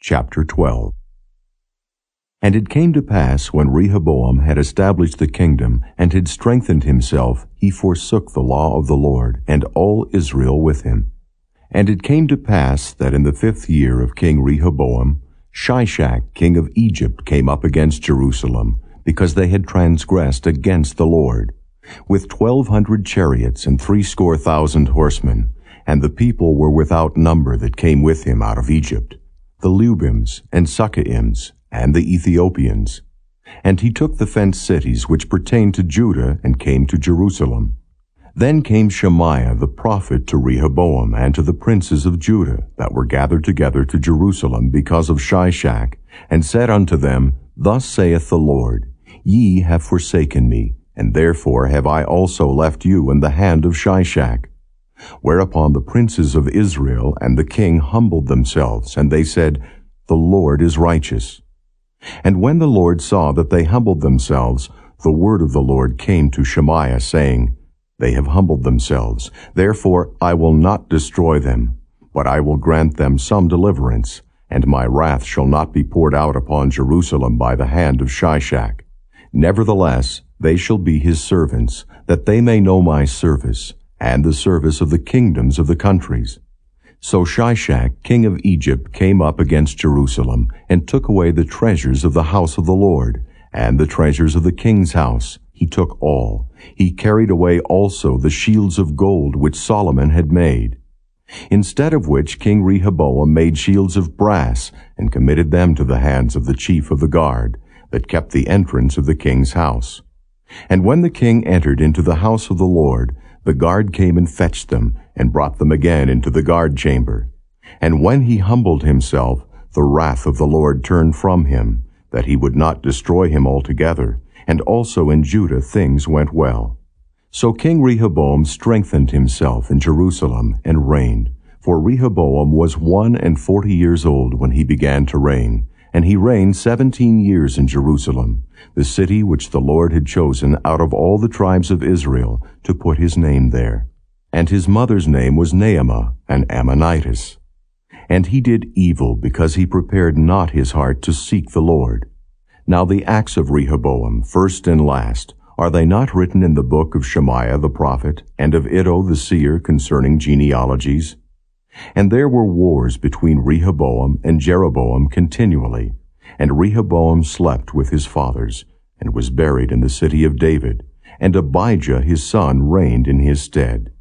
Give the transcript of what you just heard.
Chapter 12. And it came to pass, when Rehoboam had established the kingdom, and had strengthened himself, he forsook the law of the Lord, and all Israel with him. And it came to pass that in the 5th year of King Rehoboam, Shishak king of Egypt came up against Jerusalem, because they had transgressed against the Lord, with 1,200 chariots and 300,000 horsemen, and the people were without number that came with him out of Egypt, the Lubims and Sukkiims, and the Ethiopians. And he took the fenced cities which pertained to Judah, and came to Jerusalem. Then came Shemaiah the prophet to Rehoboam, and to the princes of Judah, that were gathered together to Jerusalem because of Shishak, and said unto them, Thus saith the Lord, Ye have forsaken me, and therefore have I also left you in the hand of Shishak. Whereupon the princes of Israel and the king humbled themselves, and they said, The Lord is righteous. And when the Lord saw that they humbled themselves, the word of the Lord came to Shemaiah, saying, They have humbled themselves, therefore I will not destroy them, but I will grant them some deliverance, and my wrath shall not be poured out upon Jerusalem by the hand of Shishak. Nevertheless, they shall be his servants, that they may know my service, and the service of the kingdoms of the countries. So Shishak king of Egypt came up against Jerusalem, and took away the treasures of the house of the Lord, and the treasures of the king's house. He took all. He carried away also the shields of gold which Solomon had made. Instead of which King Rehoboam made shields of brass, and committed them to the hands of the chief of the guard, that kept the entrance of the king's house. And when the king entered into the house of the Lord, the guard came and fetched them, and brought them again into the guard chamber. And when he humbled himself, the wrath of the Lord turned from him, that he would not destroy him altogether, and also in Judah things went well. So King Rehoboam strengthened himself in Jerusalem, and reigned. For Rehoboam was 41 years old when he began to reign, and he reigned 17 years in Jerusalem, the city which the Lord had chosen out of all the tribes of Israel, to put his name there. And his mother's name was Naamah, an Ammonitess. And he did evil, because he prepared not his heart to seek the Lord. Now the acts of Rehoboam, first and last, are they not written in the book of Shemaiah the prophet, and of Iddo the seer concerning genealogies? And there were wars between Rehoboam and Jeroboam continually. And Rehoboam slept with his fathers, and was buried in the city of David, and Abijah his son reigned in his stead.